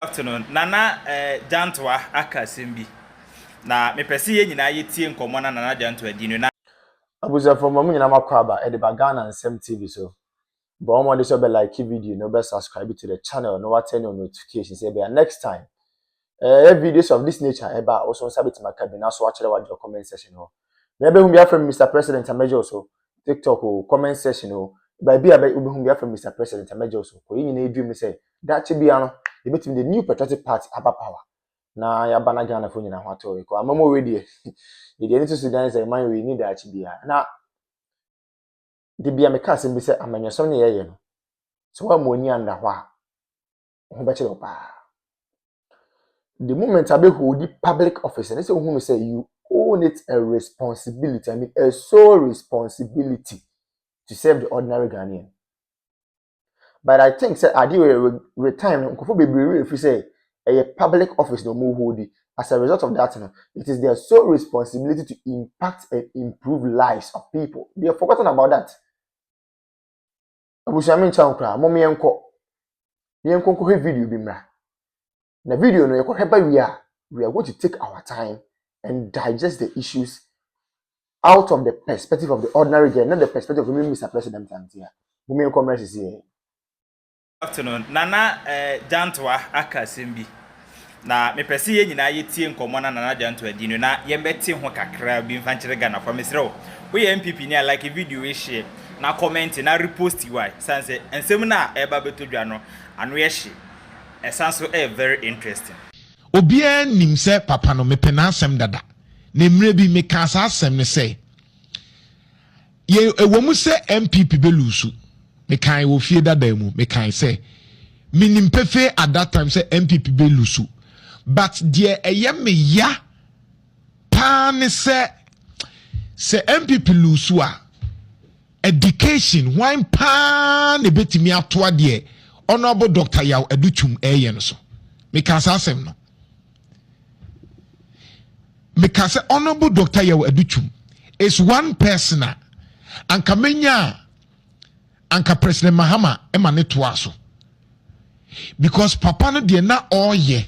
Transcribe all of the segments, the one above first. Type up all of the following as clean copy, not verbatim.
Afternoon. Nana Jantua aka sembi. Na mepesi ye nyina yetie nkomo na Nana Jantua di no na abuza from mo nyina makwaba e de bagana nsem TV so but omo dey so be like video no be subscribe to the channel no what turn on notifications say be next time videos of this nature eba also sabit makabina so akere wa the comment section ho na be hu bia from Mr President Amejo so TikTok o comment section ho ba bia be hu bia from Mr President Amejo so ko yin na edwum me say that bia no e betim the new patriotic party aba power na ya bana Ghana fo nyina ho ato ko amamo we die the need to Sudan say man we need that bia na the bia me ka sem bi say amanyasom ne yeye no so wa mo ni anda ho a ho be chiro pa the moment I hold the public office and say who say you own it a responsibility, I mean a sole responsibility to serve the ordinary Ghanaian. But I think say I do retirement nkofo bebree if you say a public office no more hold it. As a result of that, it is their sole responsibility to impact and improve lives of people. They have forgotten about that. Abushami chankra, momi enko. Yenko ko video bi mra. Na video no we are going to take our time and digest the issues out of the perspective of the ordinary girl, not the perspective of Mr. President here. Women commerce is here. Afternoon. Nana Jantua aka sembi. Na mepesi ye nyina yetie nkomo na Nana Jantua di no na yembeti ho kakra bi mfa nkire Ghana for mesrew. We MPP ni like video we share na comment na repost why sanse ensem na eba betodwa no anu ye hye. Esanso very interesting. Obia nim se papa no mepena asem dada. Na mre bi meka asem ne se. Ye ewomu se MPP belusu. Mekan wo fie dada mu mekan se minim pefe at that time se MPP belusu. But die eye me ya pa ne se MPP lusu a education why pa ne betimi atoa de Honorable Dr. Yaw Educhum Eyen so. Mekasa asem no. Mekasa Honorable Dr. Yaw Educhum is one person anka menya anka President Mahama ema ne toa so. Because papa no de na oye.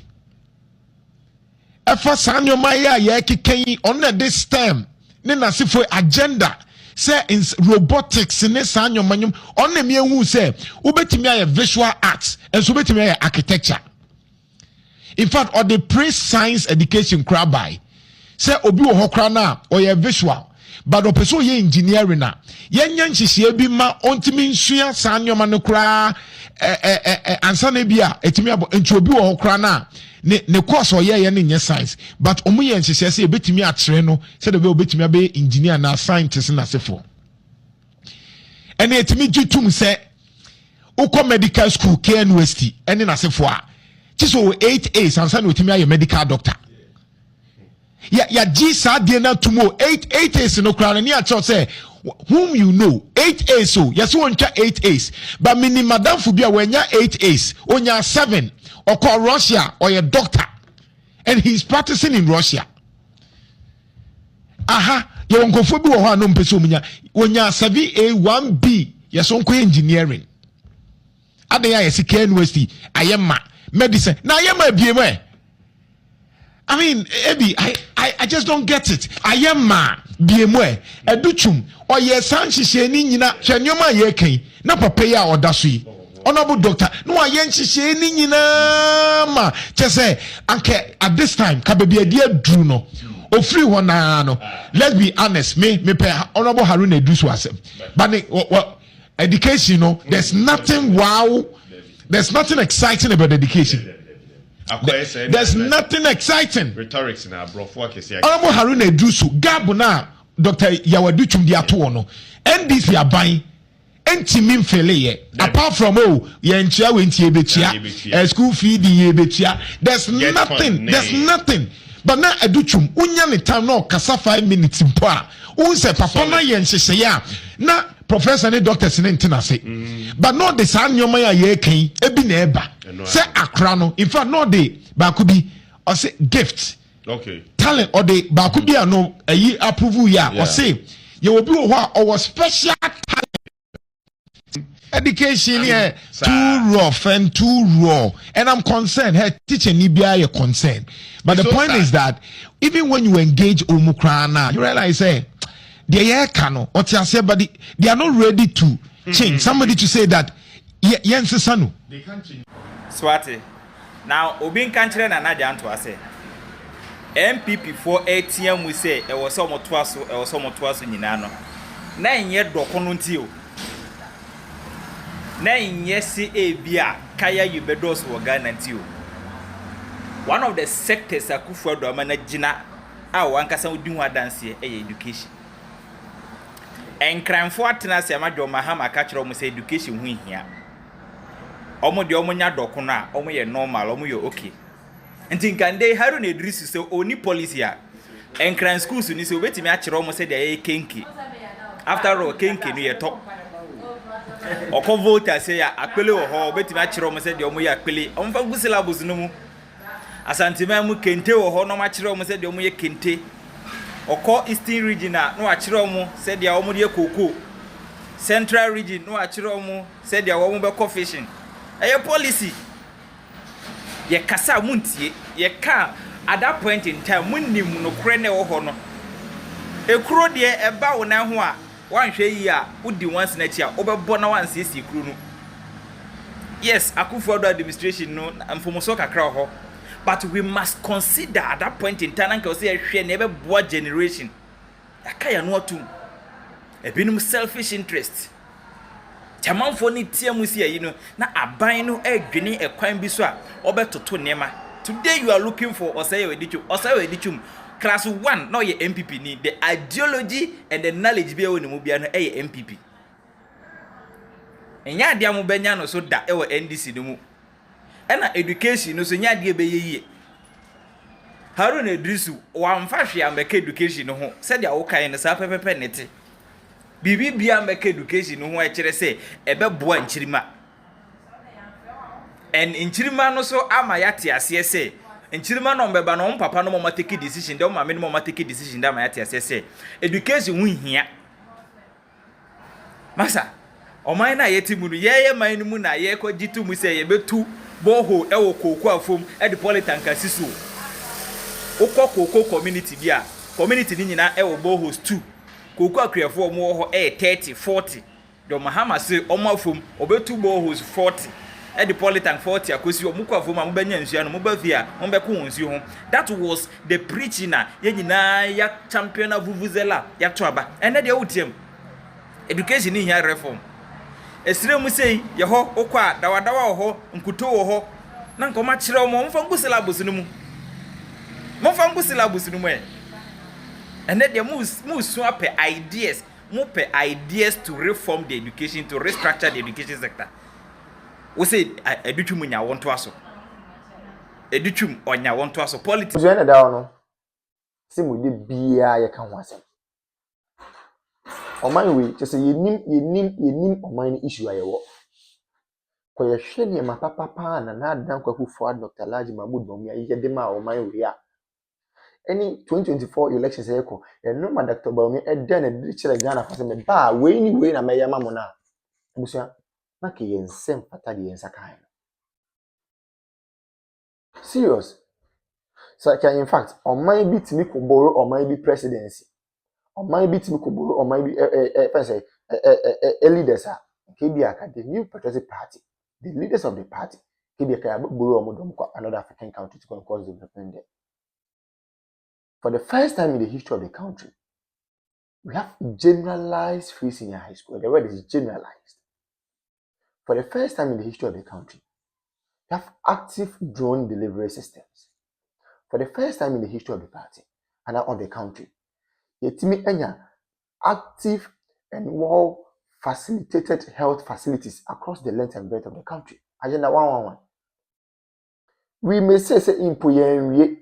Efa sanyoma ya keken on this time ne nasifo agenda say in robotics ne sanyomanyum on me hu say ubetimi aye visual arts and so betimi aye architecture. In fact all the pre-science education crab by say obi wo hokra na or visual but opeso ye engineering na yenya nhihie bi ma ontimi nsua sanyoma no kra ansa na bia etimi abo nti obi wo hokra na ne course ye ne nye science but omu ye nhihie say betimi akyere no say de be obetimi abe engineer na scientist na sefo ene etimi gitum say uko medical school KNUST ene na sefo a tiso 8A ansa na otimi aye medical doctor ya G sadie na tumo 8 no kra ni a cho say whom you know 8A so yes won twa 8As but mini madam fu bia wanya 8As onya 7 or call Russia or a doctor and he's practicing in Russia ye wonkofo bi wo ho anom pese omunya onya 7A 1B yes wonko engineering adan ya sika university ayema medicine na ayema biemu I mean, Ebi, I just don't get it. I am ma BMW, Educhum, or ye Sanchi Sheni Nina, Shanyoma Yeke, na papaya or Dasui. Honorable Doctor, no, I yenchi Sheni Nina ma. Just say, Anke, at this time, Kababi dear Druno, or free one no. Let's be honest, me pay Honorable Harun Eduswasem. But what education, there's nothing wow, there's nothing exciting about education. There's nothing exciting. Rhetorics in our broth work is here. Honorable Haruna Drusu, Gabuna, Dr. Yawaduchum Diatuono, and this we are buying. Entimin fele apart from yenchia wentie betia school fee di betia there's nothing but now educhum unya ne time no kasa 5 minutes mpo a unse papa na yenhyehyɛ ya na professor ne doctors ne ntina se but no the san nyoma ya ye kan ebi na eba say akra no in fact no the ba could be or say gift okay talent or the ba could be no ayi approve ya or say you will be or special talent education here too rough and too raw, and I'm concerned. Her teacher Nibia, you're concerned, but the point is that even when you engage Omukrana, you realize, hey, they are cano or but they are not ready to change. Somebody to say that yes, Sanu. They can't change. Swati. Now, Obin Country and Jantua say MPP for ATM we say it was somewhat twice or somewhat twice in Yinano. 9 year doconutio. 9 years a bia Kaya Ubedos were guaranteed. One of the sectors I could for the managina, our Ankasa would do what dance here, education. And crime for Tenasi Amajo Mahama catch almost education win here. Omo de omo nya dokuna, omo ye normal, omo ye okay. Nti nkande haru na edrisu se oni policy a enkran schools ni se obetimi a kire omo se de ye kenke. After all kenke no ye to. Oko voter se ya akpele wo ho obetimi a kire omo se de omo ye akpele. Omo fa syllabus no mu. Asantima mu kente wo ho no ma kire omo se de omo ye kente. Oko Eastern region no a kire omo se de omo ye koko. Central region no a kire omo se de omo be ko fishing. A policy. Ye kasa muntie, ye ka at that point in time, munnim no krene wo ho no. Ekuro de eba wo na ho a, wan hwe yi a, udi once na chi a, obebo na wan siesie kuro no. Yes, Akufo-Addo administration no mfomoso kakra ho. But we must consider at that point in time nka say hwe na ebe boa generation. Akaya no atum. Ebinum selfish interest. Chamanfo ni tia musi ayi no na aban no adwene ekwan bi so a obetoto nema. Today you are looking for Osayo class 1 no ye MPP ni the ideology and the knowledge be woni mu bia no MPP. Enya ade mo benya no so da e wo NDC no mu. Ena education no so nya ade be yeye. Haruna Idrisu wa mfahwe ambeka education no ho se dia wo kan no sa pepepe nete. Bibi bia make education no ho e kire se ebeboa nchirima and nchirima no so ama yate ase se nchirima no mbeba no papa no mo take decision de o mama no mo take decision de ama yate ase se education hu hia masa o man na yeti mu no ye man mu na ye ko gitu mu se ye betu boho e wo koku afom e de politanka siso ukoko community bia community ni nyina e wo bohos 2 koku akrefo mo ho 30 40 do mahama se omafom obetu bohos 40 e the politan 40 akosi omuko afom a mobanya nsuya no mobafia mombeko wonsuo ho. That was the preaching na ye nyina ya champion vuvuzela ya toaba ene de wutiem education ni hia reform esremu sei ye ho okwa dawadawa ho nkuto ho na nkoma kire mo mfa ngusila no mu mfa ngusila no mu and then they move swap ideas, ideas to reform the education, to restructure the education sector. We say educhum nya want to aso. Educhum onya want to aso politics. You know that no. See mu de bia ye kan ho asem. Oman we just say yenim oman issue ayewo. Ko ye hwe ne ma papa na adan kwaku for Dr. Laji Mahmood Bawumia ye de ma oman we a any 2024 elections eko no ma Dr. Bawumia e den e chere Ghana for say me ba we ni we na me yama mo na abusia na ke yensem pata de yensa kan serious so can in fact on my bit me ko borrow on my bit presidency on my bit me ko borrow on my bit leaders KBA the new patriotic party the leaders of the party KBA borrow modom another African country to cause development there. For the first time in the history of the country, we have generalized free senior high school. The word is generalized. For the first time in the history of the country, we have active drone delivery systems. For the first time in the history of the party and of the country, yetimi enya active and well facilitated health facilities across the length and breadth of the country. Agenda 111. We may say impoyen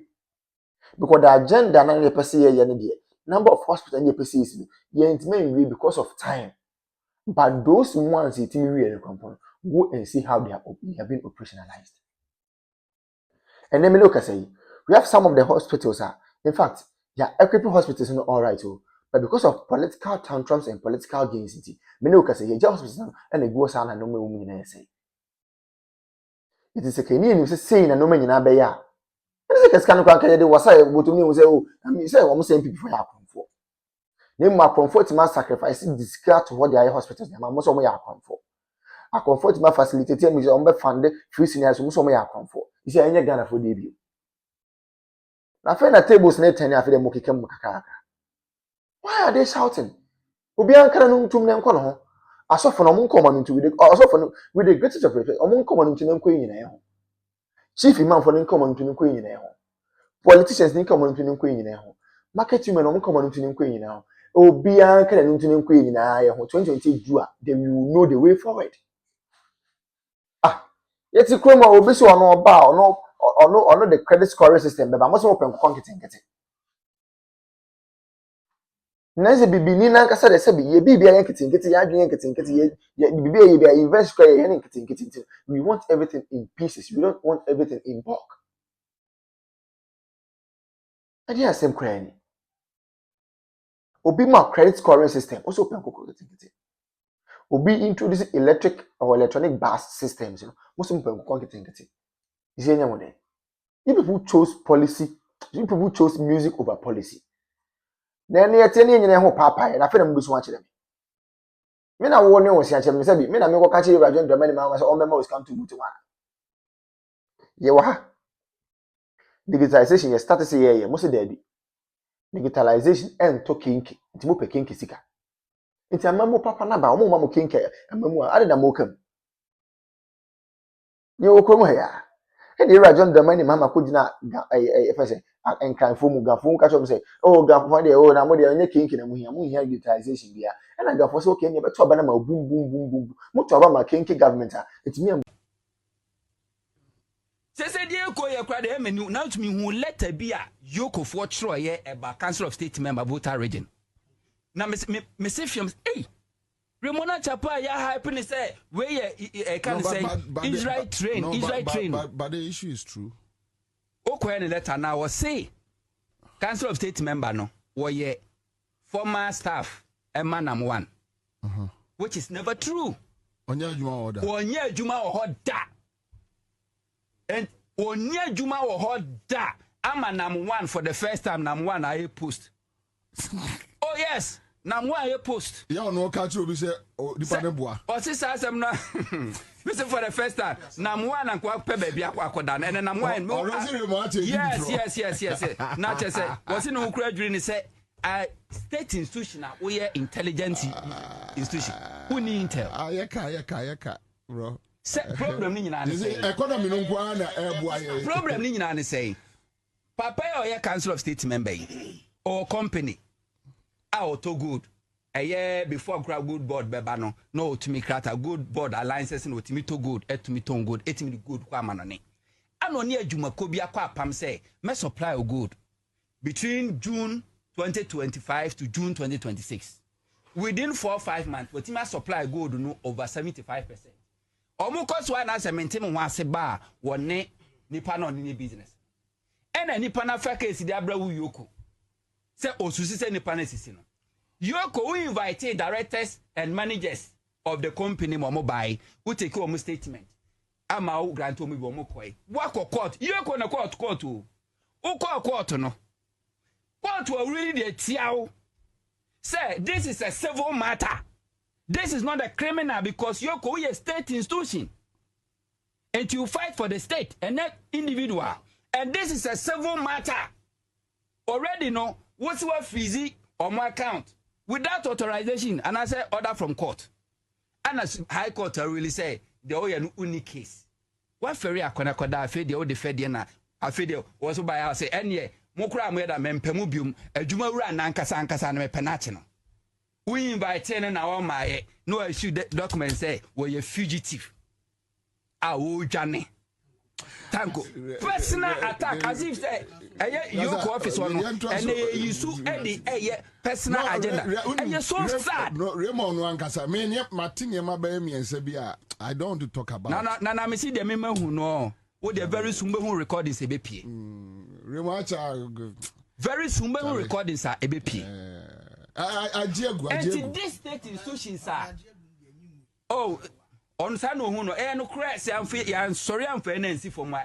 because the agenda na the person here number of hospitals in the person is because of time. But those ones it really compound go and see how they have been operationalized. And then me look at say we have some of the hospitals in fact, yeah, equipping hospitals not all right. But because of political tantrums and political gains, many of us say, "Just and a go sana no me say." It is a Kenyan who saying a no man in Abeya. It's a kind of carry was I would to me say, "Oh, I mean, say almost same people are comfort." Name my comfort my sacrifice discard to what the hospitals. I'm most of my comfort. I comfort my facilitator me on be funded free seniors most of my comfort. You say any Ghana for debut. Na friend at tables net 10 after them mokikem kakaka. Why are they shouting? Obi ankara no ntum ne nkɔ no ho. Asofo no mo nkɔma no ntu with the asofo no with the greatest of respect. Omo nkɔma no ntu ne nkɔ nyina ho. Chief imam for ne nkɔma no ntu ne nkɔ nyina ho. Politicians ne nkɔma no ntu ne nkɔ nyina ho. Market women omo nkɔma no ntu ne nkɔ nyina ho. Obi ankara no ntu ne nkɔ nyina ho. 2020 do then you know the way forward. Yeti kroma obi so ono oba ono the credit scoring system beba mo so open konketenkete. Nanze bibi ni na kasa de se bi ye bibi ya nketenkete ya adwen nketenkete ye bibi ye bi invest square ye nketenkete. We want everything in pieces. We don't want everything in bulk. Adi asem kra ni. Obi ma credit scoring system also open konketenkete. Obi introduce electric or electronic bus systems, most of them konketenkete. You see anyone? You people chose policy. You people chose music over policy. Then you tell me ho papa na fe na mbusu wa kire me. Me na wo ne wo sia kire me say bi me na me ko ka kire ba John Dramani ma say o mema was come to butu wana. Ye wa ha. Digitalization ye start say ye mo say there bi. Digitalization and to kinki. Nti mo pe kinki sika. Nti amamu papa na ba o mo ma mo kinki amamu a ade na mo kam. Ye wo krom ha ya. And the John Dramani mama ko gina say enkanfo mu gafo ka chom say oh gafo de oh na mo de onye kinki na mu hia digitalization bia e na gafo so okay ne beto aba na ma boom boom mo to aba ma kinki government a etimi am say dey ko ye kwa de menu na to me hu letter bi a yokofo chro ye eba council of state member Volta region na me say fiam eh Remona Chapa ya hype ni say we ye can say Israel train but the issue is true. Okwa ni letter na was say council of state member no we former staff emanam one which is never true. Onya juma order and onya juma order amanam one for the first time nam one I post. Oh yes, nam one I post. Yeah, no catch you be say dependent boy. O si sa asem na listen for the first time nam one and kwa pe baby akwakoda na and nam one yes na che say was in no kura dwiri ni say state institution we intelligence institution who need intel ayeka bro problem ni nyina say economy no kwa na eboa problem ni nyina say papa your council of state member or company to good before grab good board beba no to me create a good board alliances no to me to good to me to good to me good kwa manone ano ne adwuma ko bia kwa pam say me supply o good between June 2025 to June 2026 within 4 or 5 months we team supply gold no over 75%. Omo cost one as maintain one ase ba wone nipa no ni business ena nipa na fakesi di abra wu yoko se osusi se nipa na sisi no yoko we invite directors and managers of the company mo buy we take omo statement ama o grant omo bi omo koi wako court yoko na court o court no court will really the tiao say this is a civil matter. This is not a criminal because Yoko is a state institution. And you fight for the state and not individual. And this is a civil matter. Already know what's your fee on my account without authorization. And I say order from court. And as High Court really say the only unique case. What ferry akona koda afi the old fediana afi the also by us say any mokra mo da mempemubium adwuma wura na ankasa na mepenache no. We invite in our my no issue document say we a fugitive. Jane. Thank you. Personal attack as if say you office one and they use any personal agenda. And you're so sad. No, Raymond Wankasa, me Martin Yamabemi and Sabia. I don't want to talk about Nana me see the member who know what the very soon who recordings a BP. Raymond very soon who recordings are a BP. Ajiegu. And this state institutions are. Oh, on Sano Huno, and no crash, I'm sorry, I'm for NC for my